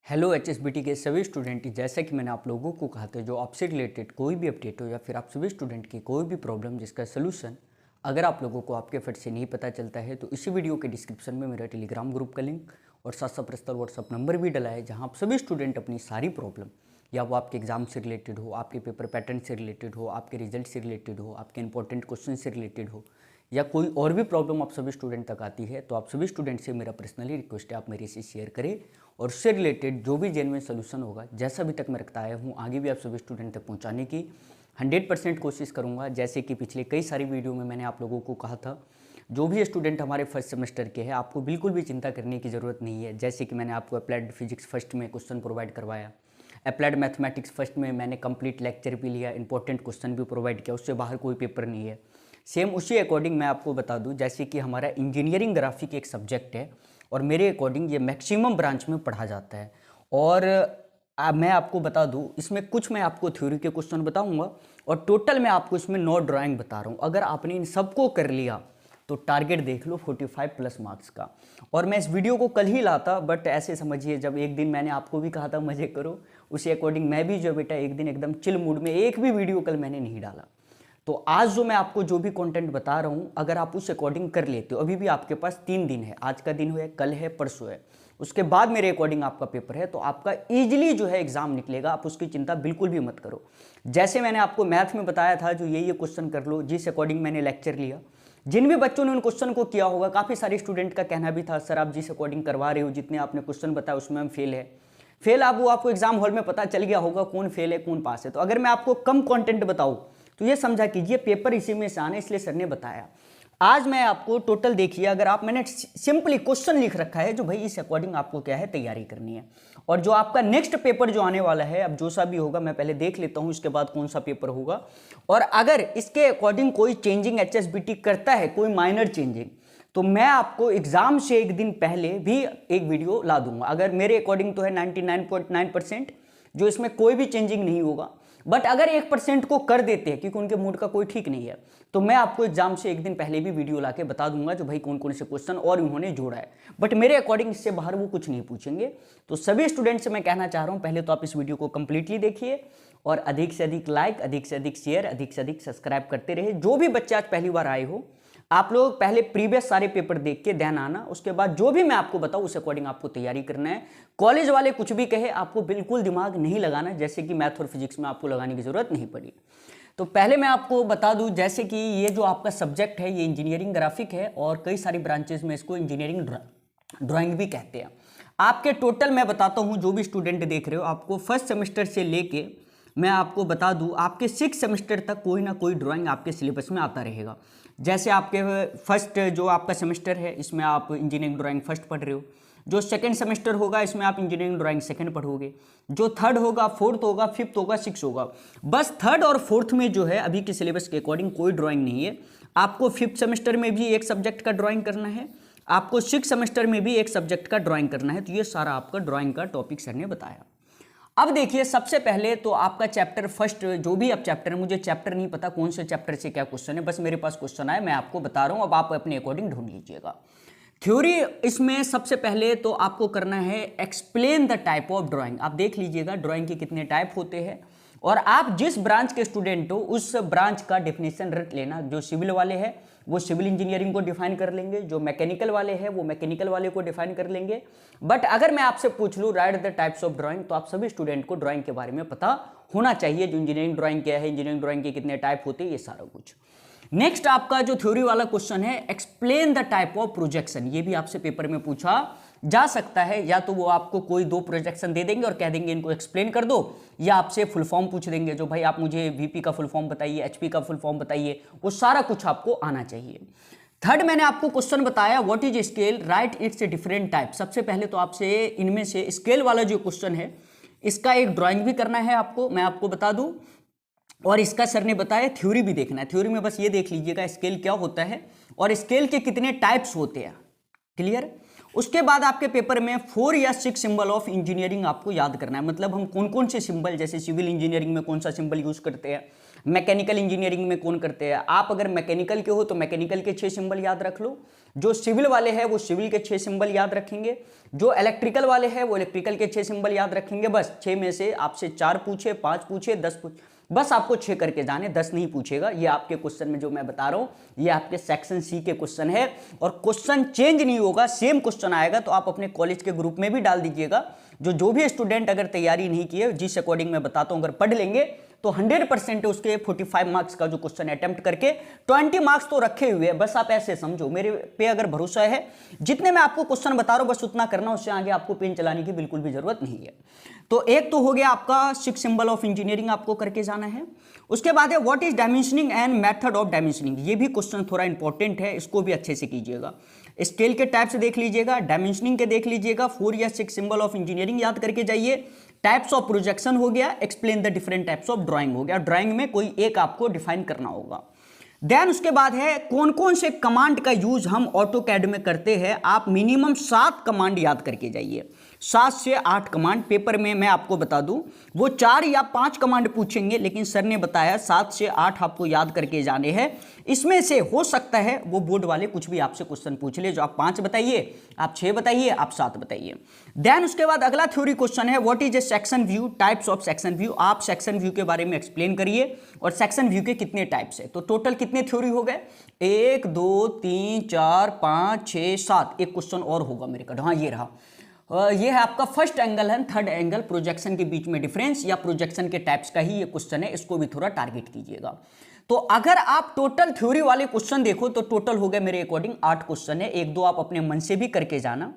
Hello HSBT के सभी student, जैसा कि मैंने आप लोगों को कहा था, जो आपसे रिलेटेड कोई भी अपडेट हो या फिर आप सभी स्टूडेंट की कोई भी प्रॉब्लम जिसका सोल्यूशन अगर आप लोगों को आपके फट से नहीं पता चलता है तो इसी वीडियो के डिस्क्रिप्शन में मेरा टेलीग्राम ग्रुप का लिंक और साथ साथ पर्सनल व्हाट्सअप नंबर भी डला है, जहां आप सभी स्टूडेंट अपनी सारी प्रॉब्लम, या वो आपके एग्जाम से रिलेटेड हो, आपके पेपर पैटर्न से रिलेटेड हो, आपके रिजल्ट से रिलेटेड हो, आपके इंपॉर्टेंट क्वेश्चन से रिलेटेड हो, या कोई और भी प्रॉब्लम आप सभी स्टूडेंट तक आती है, तो आप सभी स्टूडेंट से मेरा पर्सनली रिक्वेस्ट है आप मेरे से शेयर करें और उससे रिलेटेड जो भी जेन्युइन सोल्यूशन होगा, जैसा अभी तक मैं रखता आया हूँ, आगे भी आप सभी स्टूडेंट तक पहुँचाने की 100% कोशिश करूँगा। जैसे कि पिछले कई सारी वीडियो में मैंने आप लोगों को कहा था, जो भी स्टूडेंट हमारे फर्स्ट सेमेस्टर के हैं, आपको बिल्कुल भी चिंता करने की ज़रूरत नहीं है। जैसे कि मैंने आपको अप्लाइड फिजिक्स फर्स्ट में क्वेश्चन प्रोवाइड करवाया, अप्लाइड मैथमेटिक्स फर्स्ट में मैंने कंप्लीट लेक्चर भी लिया, इंपॉर्टेंट क्वेश्चन भी प्रोवाइड किया, उससे बाहर कोई पेपर नहीं है। सेम उसी अकॉर्डिंग मैं आपको बता दूं, जैसे कि हमारा इंजीनियरिंग ग्राफिक एक सब्जेक्ट है और मेरे अकॉर्डिंग ये मैक्सिमम ब्रांच में पढ़ा जाता है। और मैं आपको बता दूं, इसमें कुछ मैं आपको थ्योरी के क्वेश्चन बताऊंगा और टोटल मैं आपको इसमें 9 ड्राइंग बता रहा हूं। अगर आपने इन सबको कर लिया तो टारगेट देख लो 45 प्लस मार्क्स का। और मैं इस वीडियो को कल ही लाता, बट ऐसे समझिए, जब एक दिन मैंने आपको भी कहा था मजे करो, उसी अकॉर्डिंग मैं भी जो बेटा एक दिन एकदम चिल मूड में एक भी वीडियो कल मैंने नहीं डाला। तो आज जो मैं आपको जो भी कंटेंट बता रहा हूं, अगर आप उस अकॉर्डिंग कर लेते हो, अभी भी आपके पास 3 दिन है, आज का दिन है, कल है, परसों है, उसके बाद मेरे अकॉर्डिंग आपका पेपर है, तो आपका इजीली जो है एग्जाम निकलेगा। आप उसकी चिंता बिल्कुल भी मत करो। जैसे मैंने आपको मैथ में बताया था, जो ये क्वेश्चन कर लो, जिस अकॉर्डिंग मैंने लेक्चर लिया, जिन भी बच्चों ने उन क्वेश्चन को किया होगा, काफ़ी सारे स्टूडेंट का कहना भी था सर आप जिस अकॉर्डिंग करवा रहे हो, जितने आपने क्वेश्चन बताया उसमें हम फेल है। फेल आप वो आपको एग्जाम हॉल में पता चल गया होगा कौन फेल है कौन पास है। तो अगर मैं आपको कम कंटेंट बताऊं तो ये समझा कीजिए पेपर इसी में से आना, इसलिए सर ने बताया। आज मैं आपको टोटल देखिए, अगर आप, मैंने सिंपली क्वेश्चन लिख रखा है जो भाई इस अकॉर्डिंग आपको क्या है तैयारी करनी है। और जो आपका नेक्स्ट पेपर जो आने वाला है, अब जो सा भी होगा मैं पहले देख लेता हूं इसके बाद कौन सा पेपर होगा। और अगर इसके अकॉर्डिंग कोई चेंजिंग एचएसबीटी करता है, कोई माइनर चेंजिंग, तो मैं आपको एग्जाम से एक दिन पहले भी एक वीडियो ला दूंगा। अगर मेरे अकॉर्डिंग तो है 99.9% जो इसमें कोई भी चेंजिंग नहीं होगा, बट अगर 1% को कर देते हैं क्योंकि उनके मूड का कोई ठीक नहीं है, तो मैं आपको एग्जाम से एक दिन पहले भी वीडियो लाके बता दूंगा जो भाई कौन कौन से क्वेश्चन और उन्होंने जोड़ा है। बट मेरे अकॉर्डिंग इससे बाहर वो कुछ नहीं पूछेंगे। तो सभी स्टूडेंट से मैं कहना चाह रहा हूं, पहले तो आप इस वीडियो को कंप्लीटली देखिए और अधिक से अधिक लाइक, अधिक से अधिक शेयर, अधिक से अधिक सब्सक्राइब करते रहे। जो भी बच्चे आज पहली बार आए हो, आप लोग पहले प्रीवियस सारे पेपर देख के देन आना, उसके बाद जो भी मैं आपको बताऊं उस अकॉर्डिंग आपको तैयारी करना है। कॉलेज वाले कुछ भी कहे आपको बिल्कुल दिमाग नहीं लगाना, जैसे कि मैथ और फिजिक्स में आपको लगाने की जरूरत नहीं पड़ी। तो पहले मैं आपको बता दूं, जैसे कि ये जो आपका सब्जेक्ट है ये इंजीनियरिंग ग्राफिक है और कई सारी ब्रांचेस में इसको इंजीनियरिंग ड्राइंग भी कहते हैं। आपके टोटल मैं बताता हूँ, जो भी स्टूडेंट देख रहे हो, आपको फर्स्ट सेमेस्टर से लेके मैं आपको बता दूं आपके 6 सेमेस्टर तक कोई ना कोई ड्राइंग आपके सिलेबस में आता रहेगा। जैसे आपके फर्स्ट जो आपका सेमेस्टर है इसमें आप इंजीनियरिंग ड्राइंग फर्स्ट पढ़ रहे हो, जो सेकंड सेमेस्टर होगा इसमें आप इंजीनियरिंग ड्राइंग सेकंड पढ़ोगे, जो थर्ड होगा, फोर्थ होगा, फिफ्थ होगा, सिक्स होगा। बस थर्ड और फोर्थ में जो है अभी के सिलेबस के अकॉर्डिंग कोई ड्राइंग नहीं है। आपको फिफ्थ सेमेस्टर में भी एक सब्जेक्ट का ड्राइंग करना है, आपको सिक्स सेमेस्टर में भी एक सब्जेक्ट का ड्राइंग करना है। तो ये सारा आपका ड्राइंग का टॉपिक सर ने बताया। अब देखिए, सबसे पहले तो आपका चैप्टर फर्स्ट, जो भी अब चैप्टर है, मुझे चैप्टर नहीं पता कौन से चैप्टर से क्या क्वेश्चन है, बस मेरे पास क्वेश्चन आया, मैं आपको बता रहा हूं, अब आप अपने अकॉर्डिंग ढूंढ लीजिएगा। थ्योरी इसमें सबसे पहले तो आपको करना है explain the type of drawing. आप देख लीजिएगा ड्राइंग के कितने टाइप होते हैं और आप जिस ब्रांच के स्टूडेंट हो उस ब्रांच का डेफिनेशन रट लेना। जो सिविल वाले हैं वो सिविल इंजीनियरिंग को डिफाइन कर लेंगे, जो मैकेनिकल वाले हैं वो मैकेनिकल वाले को डिफाइन कर लेंगे। बट अगर मैं आपसे पूछ लूँ right the types of drawing, तो आप सभी स्टूडेंट को ड्राइंग के बारे में पता होना चाहिए, जो इंजीनियरिंग ड्राइंग क्या है, इंजीनियरिंग ड्राइंग के कितने टाइप होते हैं, ये सारा कुछ। नेक्स्ट आपका जो थ्योरी वाला क्वेश्चन है, explain the type of projection. ये भी आपसे पेपर में पूछा जा सकता है, या तो वो आपको कोई 2 प्रोजेक्शन दे देंगे और कह देंगे इनको एक्सप्लेन कर दो, या आपसे फुल फॉर्म पूछ देंगे, जो भाई आप मुझे वीपी का फुल फॉर्म बताइए, एचपी का फुल फॉर्म बताइए, वो सारा कुछ आपको आना चाहिए। थर्ड मैंने आपको क्वेश्चन बताया what is scale, right it's different type. सबसे पहले तो आपसे इनमें से स्केल वाला जो क्वेश्चन है इसका एक ड्राइंग भी करना है आपको, मैं आपको बता दूं, और इसका सर ने बताया थ्योरी भी देखना है। थ्योरी में बस ये देख लीजिएगा स्केल क्या होता है और स्केल के कितने टाइप्स होते हैं, क्लियर। उसके बाद आपके पेपर में 4 या 6 सिंबल ऑफ इंजीनियरिंग आपको याद करना है, मतलब हम कौन कौन से सिंबल, जैसे सिविल इंजीनियरिंग में कौन सा सिंबल यूज करते हैं, मैकेनिकल इंजीनियरिंग में कौन करते हैं? आप अगर मैकेनिकल के हो तो मैकेनिकल के 6 सिंबल याद रख लो, जो सिविल वाले हैं वो सिविल के 6 सिंबल याद रखेंगे, जो इलेक्ट्रिकल वाले हैं वो इलेक्ट्रिकल के 6 सिंबल याद रखेंगे। बस 6 में से आपसे 4 पूछे, 5 पूछे, 10 पूछे, बस आपको 6 करके जाने, 10 नहीं पूछेगा। ये आपके क्वेश्चन में जो मैं बता रहा हूं ये आपके सेक्शन सी के क्वेश्चन है, और क्वेश्चन चेंज नहीं होगा, सेम क्वेश्चन आएगा। तो आप अपने कॉलेज के ग्रुप में भी डाल दीजिएगा। जो भी स्टूडेंट अगर तैयारी नहीं किए, जिस अकॉर्डिंग मैं बताता हूं, अगर पढ़ लेंगे तो 100% उसके 45 मार्क्स का जो क्वेश्चन अटेम्प्ट करके 20 मार्क्स तो रखे हुए हैं। बस आप ऐसे समझो, मेरे पे अगर भरोसा है, जितने मैं आपको क्वेश्चन बता रहा हूं बस उतना करना, उससे आगे आपको पेन चलाने की बिल्कुल भी जरूरत नहीं है। तो एक तो हो गया आपका 6 सिंबल ऑफ इंजीनियरिंग आपको करके जाना है। उसके बाद है what is dimensioning and method of dimensioning. ये भी क्वेश्चन थोड़ा इंपॉर्टेंट है, इसको भी अच्छे से कीजिएगा। स्केल के टाइप्स देख लीजिएगा, डायमेंशनिंग के देख लीजिएगा, 4 या 6 सिंबल ऑफ इंजीनियरिंग याद करके जाइए। टाइप्स ऑफ प्रोजेक्शन हो गया, explain the different types of drawing हो गया, ड्राइंग में कोई एक आपको डिफाइन करना होगा। देन उसके बाद है कौन कौन से कमांड का यूज हम ऑटोकैड में करते हैं। आप मिनिमम 7 कमांड याद करके जाइए, 7 से 8 कमांड। पेपर में मैं आपको बता दूं वो 4 या 5 कमांड पूछेंगे, लेकिन सर ने बताया 7 से 8 आपको याद करके जाने हैं। इसमें से हो सकता है वो बोर्ड वाले कुछ भी आपसे क्वेश्चन पूछ ले, जो आप 5 बताइए, आप 6 बताइए, आप 7 बताइए। देन उसके बाद अगला थ्योरी क्वेश्चन है what is A section view, types of section view. आप सेक्शन व्यू के बारे में एक्सप्लेन करिए और सेक्शन व्यू के कितने टाइप्स है। तो टोटल कितने थ्योरी हो गए? 1 2 3 4 5 6 7। एक क्वेश्चन और होगा मेरे का, हाँ ये रहा। ये है आपका फर्स्ट एंगल है, थर्ड एंगल, प्रोजेक्शन के बीच में डिफरेंस या प्रोजेक्शन के टाइप्स का ही ये क्वेश्चन है, इसको भी थोड़ा टारगेट कीजिएगा। तो अगर आप टोटल थ्योरी वाले क्वेश्चन देखो तो टोटल हो गए मेरे अकॉर्डिंग 8 क्वेश्चन है। 1-2 आप अपने मन से भी करके जाना।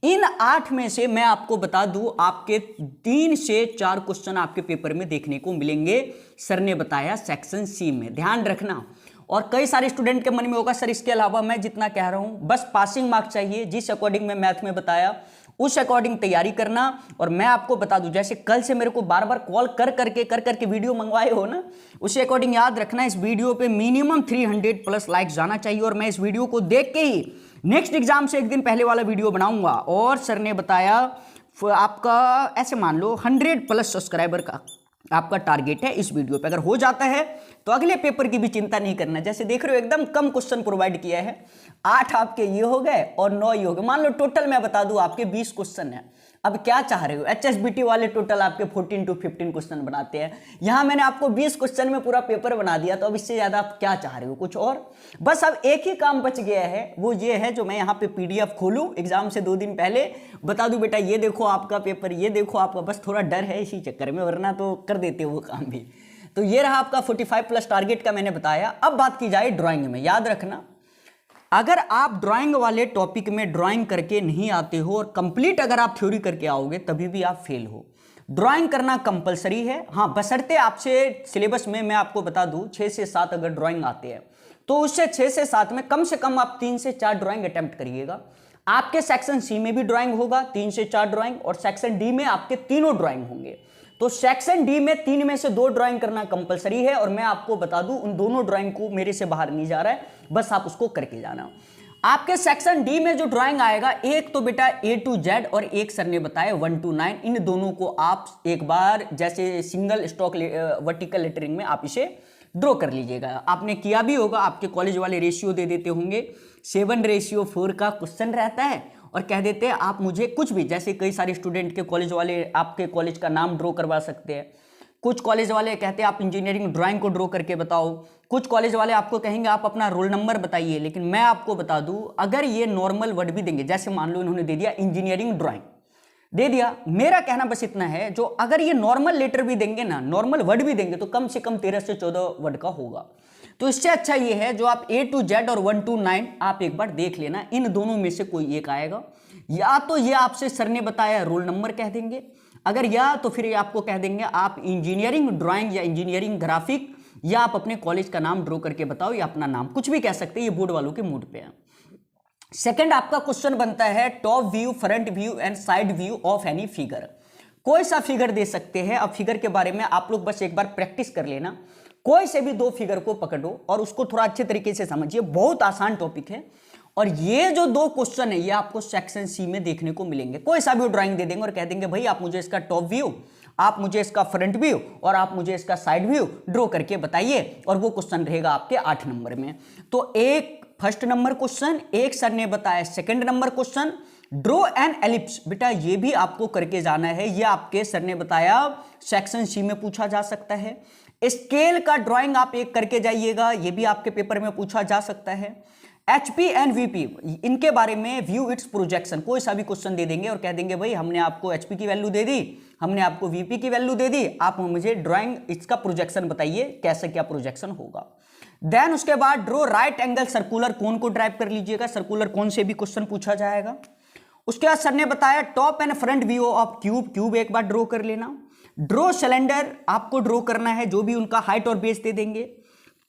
इन 8 में से मैं आपको बता दूं आपके 3 से 4 क्वेश्चन आपके पेपर में देखने को मिलेंगे, सर ने बताया सेक्शन सी में, ध्यान रखना। और कई सारे स्टूडेंट के मन में होगा सर इसके अलावा मैं जितना कह रहा हूं बस पासिंग मार्क चाहिए, जिस अकॉर्डिंग मैं मैथ में बताया उस अकॉर्डिंग तैयारी करना। और मैं आपको बता दूं जैसे कल से मेरे को बार बार कॉल कर करके वीडियो मंगवाए हो ना, उसी अकॉर्डिंग याद रखना इस वीडियो पे मिनिमम 300 प्लस लाइक्स जाना चाहिए। और मैं इस वीडियो को देख के ही नेक्स्ट एग्जाम से एक दिन पहले वाला वीडियो बनाऊंगा। और सर ने बताया आपका ऐसे मान लो 100 प्लस सब्सक्राइबर का आपका टारगेट है इस वीडियो पे। अगर हो जाता है तो अगले पेपर की भी चिंता नहीं करना। जैसे देख रहे हो एकदम कम क्वेश्चन प्रोवाइड किया है, 8 आपके ये हो गए और 9 ये हो गए। मान लो टोटल मैं बता दूं आपके 20 क्वेश्चन है। अब क्या चाह रहे हो? HSBT वाले टोटल आपके 14 to 15 क्वेश्चन बनाते हैं, यहां मैंने आपको 20 क्वेश्चन में पूरा पेपर बना दिया। तो अब इससे ज्यादा आप क्या चाह रहे हो? कुछ और? बस अब एक ही काम बच गया है, वो ये है जो मैं यहाँ पे PDF खोलूं एग्जाम से 2 दिन पहले, बता दूं बेटा ये देखो आपका पेपर, ये देखो आपका। बस थोड़ा डर है इसी चक्कर में, वरना तो कर देते वो काम भी। तो ये रहा आपका 45 प्लस टारगेट का मैंने बताया। अब बात की जाए ड्राइंग में, याद रखना अगर आप ड्राइंग वाले टॉपिक में ड्राइंग करके नहीं आते हो और कंप्लीट अगर आप थ्योरी करके आओगे तभी भी आप फेल हो। ड्राइंग करना कंपलसरी है, हाँ बशर्ते आपसे सिलेबस में मैं आपको बता दूं 6 से 7 अगर ड्राइंग आते हैं तो उससे 6 से 7 में कम से कम आप 3 से 4 ड्राइंग अटेम्प्ट करिएगा। आपके सेक्शन सी में भी ड्राइंग होगा 3 से 4 ड्राइंग, और सेक्शन डी में आपके तीनों ड्राइंग होंगे। तो सेक्शन डी में 3 में से 2 ड्राइंग करना कंपलसरी है। और मैं आपको बता दूं उन दोनों ड्राइंग को मेरे से बाहर नहीं जा रहा है, बस आप उसको करके जाना। आपके सेक्शन डी में जो ड्राइंग आएगा, एक तो बेटा A to Z और एक सर ने बताया 1 to 9, इन दोनों को आप एक बार जैसे सिंगल स्टॉक वर्टिकल लेटरिंग में आप इसे ड्रॉ कर लीजिएगा। आपने किया भी होगा, आपके कॉलेज वाले रेशियो दे देते होंगे, 7:4 का क्वेश्चन रहता है और कह देते हैं आप मुझे कुछ भी, जैसे कई सारे स्टूडेंट के कॉलेज वाले आपके कॉलेज का नाम ड्रॉ करवा सकते हैं। कुछ कॉलेज वाले कहते हैं आप इंजीनियरिंग ड्राइंग को ड्रॉ करके बताओ, कुछ कॉलेज वाले आपको कहेंगे आप अपना रोल नंबर बताइए। लेकिन मैं आपको बता दूं अगर ये नॉर्मल वर्ड भी देंगे, जैसे मान लो इन्होंने दे दिया इंजीनियरिंग ड्राइंग दे दिया, मेरा कहना बस इतना है जो अगर ये नॉर्मल लेटर भी देंगे ना, नॉर्मल वर्ड भी देंगे तो कम से कम 13 से 14 वर्ड का होगा। तो इससे अच्छा ये है जो आप A to Z और 1 to 9 आप एक बार देख लेना, इन दोनों में से कोई एक आएगा। या तो ये आपसे सर ने बताया रोल नंबर कह देंगे, अगर या तो फिर ये आपको कह देंगे आप इंजीनियरिंग ड्राइंग या इंजीनियरिंग ग्राफिक, या आप अपने कॉलेज का नाम ड्रॉ करके बताओ या अपना नाम, कुछ भी कह सकते हैं, ये बोर्ड वालों के मूड पे है। सेकंड आपका क्वेश्चन बनता है top view, front view and side view of any figure. कोई सा फिगर दे सकते हैं। अब फिगर के बारे में आप लोग बस एक बार प्रैक्टिस कर लेना, कोई से भी 2 फिगर को पकड़ो और उसको थोड़ा अच्छे तरीके से समझिए, बहुत आसान टॉपिक है। और ये जो 2 क्वेश्चन है ये आपको सेक्शन सी में देखने को मिलेंगे। कोई सा भी ड्राइंग दे देंगे और कह देंगे भाई आप मुझे इसका टॉप व्यू आप मुझे इसका फ्रंट व्यू और आप मुझे इसका साइड व्यू ड्रॉ करके बताइए, और वो क्वेश्चन रहेगा आपके 8 नंबर में। तो एक फर्स्ट नंबर क्वेश्चन, एक सर ने बताया second number question, draw an ellipse, बेटा ये भी आपको करके जाना है। ये आपके सर ने बताया सेक्शन सी में पूछा जा सकता है। स्केल का ड्राइंग आप एक करके जाइएगा, ये भी आपके पेपर में पूछा जा सकता है। एचपी एंड वीपी, इनके बारे में व्यू इट्स प्रोजेक्शन, कोई सा भी क्वेश्चन दे देंगे और कह देंगे भाई हमने आपको एचपी की वैल्यू दे दी, हमने आपको वीपी की वैल्यू दे दी, आप मुझे ड्राइंग इसका प्रोजेक्शन बताइए कैसे क्या प्रोजेक्शन होगा। देन उसके बाद draw right angle circular cone को ड्राइव कर लीजिएगा, सर्कुलर कोन से भी क्वेश्चन पूछा जाएगा। उसके बाद सर ने बताया top and front view of cube, cube एक बार ड्रॉ कर लेना। ड्रॉ सिलेंडर आपको ड्रॉ करना है, जो भी उनका हाइट और बेस दे देंगे।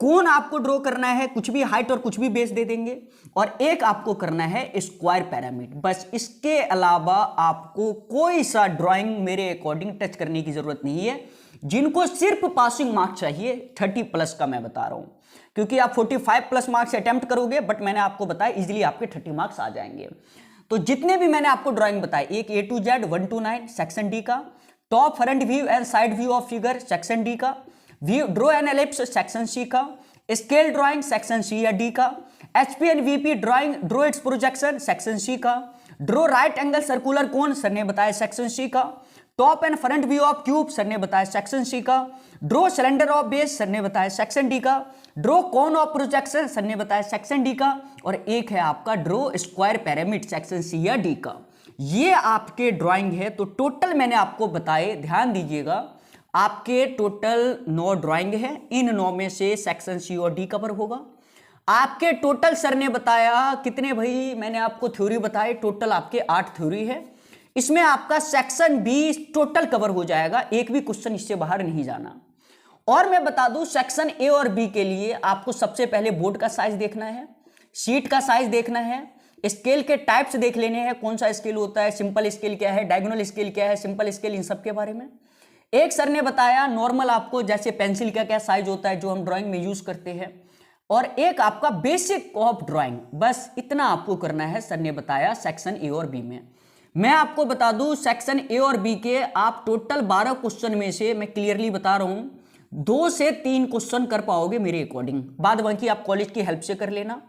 कोन आपको ड्रॉ करना है, कुछ भी हाइट और कुछ भी बेस दे देंगे। और एक आपको करना है स्क्वायर पिरामिड, बस इसके अलावा आपको कोई सा ड्राइंग मेरे अकॉर्डिंग टच करने की जरूरत नहीं है। जिनको सिर्फ पासिंग मार्क्स चाहिए 30 प्लस का मैं बता रहा हूं, क्योंकि आप 45 प्लस मार्क्स अटेम्प्ट करोगे, बट मैंने आपको बताया इजीली आपके 30 मार्क्स आ जाएंगे। तो जितने भी मैंने आपको ड्राइंग बताए, एक A to Z 1 to 9 section D का, top front view and side view of figure section D का, view draw an ellipse section C का, स्केल ड्राइंग सेक्शन सी या डी का, HP and VP drawing draw its projection section C का, draw right angle circular cone sir ने बताया section C का, top and front view of cube sir ने बताया section C का, draw cylinder of base sir ने बताया section D का, draw cone of projection sir ने बताया सेक्शन डी का, और एक है आपका draw square pyramid section C या डी का। ये आपके ड्राइंग है। तो टोटल मैंने आपको बताए, ध्यान दीजिएगा, आपके टोटल 9 ड्राइंग है। इन 9 में से सेक्शन सी और डी कवर होगा। आपके टोटल सर ने बताया कितने भाई, मैंने आपको थ्योरी बताए, टोटल आपके 8 थ्योरी है। इसमें आपका सेक्शन बी टोटल कवर हो जाएगा, एक भी क्वेश्चन इससे बाहर नहीं जाना। और मैं बता दूं सेक्शन ए और बी के लिए आपको सबसे पहले बोर्ड का साइज देखना है, शीट का साइज देखना है, स्केल के टाइप्स देख लेने हैं, कौन सा स्केल होता है, सिंपल स्केल क्या है, डायगोनल स्केल क्या है, सिंपल स्केल, इन सब के बारे में। एक सर ने बताया नॉर्मल आपको जैसे पेंसिल का क्या साइज होता है जो हम ड्राइंग में यूज करते हैं, और एक आपका बेसिक ऑफ ड्राइंग, बस इतना आपको करना है सर ने बताया सेक्शन ए और बी में। मैं आपको बता दूं सेक्शन ए और बी के आप टोटल 12 क्वेश्चन में से मैं क्लियरली बता रहा हूं 2 से 3 क्वेश्चन कर पाओगे मेरे अकॉर्डिंग, बाद बाकी आप कॉलेज की हेल्प से कर लेना।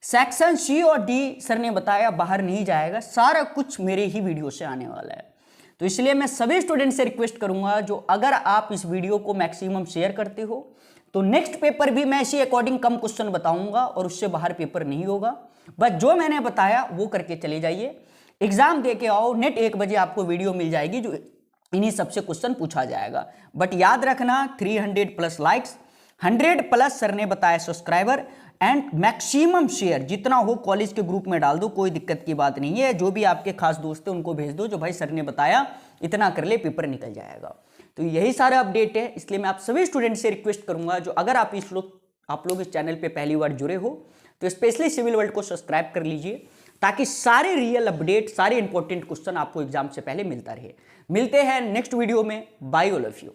सेक्शन सी और डी सर ने बताया बाहर नहीं जाएगा, सारा कुछ मेरे ही वीडियो से आने वाला है। तो इसलिए मैं सभी स्टूडेंट से रिक्वेस्ट करूंगा, जो अगर आप इस वीडियो को मैक्सिमम शेयर करते हो तो नेक्स्ट पेपर भी मैं इसी अकॉर्डिंग कम क्वेश्चन बताऊंगा और उससे बाहर पेपर नहीं होगा। बस जो मैंने बताया वो करके चले जाइए, एग्जाम दे के आओ, नेट 1 बजे आपको वीडियो मिल जाएगी जो इन्हीं सबसे क्वेश्चन पूछा जाएगा। बट याद रखना 300 प्लस लाइक्स, 100 प्लस सर ने बताया सब्सक्राइबर, एंड मैक्सिमम शेयर जितना हो कॉलेज के ग्रुप में डाल दो, कोई दिक्कत की बात नहीं है। जो भी आपके खास दोस्त है उनको भेज दो, जो भाई सर ने बताया इतना कर ले, पेपर निकल जाएगा। तो यही सारा अपडेट है, इसलिए मैं आप सभी स्टूडेंट से रिक्वेस्ट करूंगा, जो अगर आप लोग इस चैनल पे पहली बार जुड़े हो तो स्पेशली सिविल वर्ल्ड को सब्सक्राइब कर लीजिए, ताकि सारे रियल अपडेट, सारे इंपॉर्टेंट क्वेश्चन आपको एग्जाम से पहले मिलता रहे। मिलते हैं नेक्स्ट वीडियो में, बाय ऑल ऑफ यू।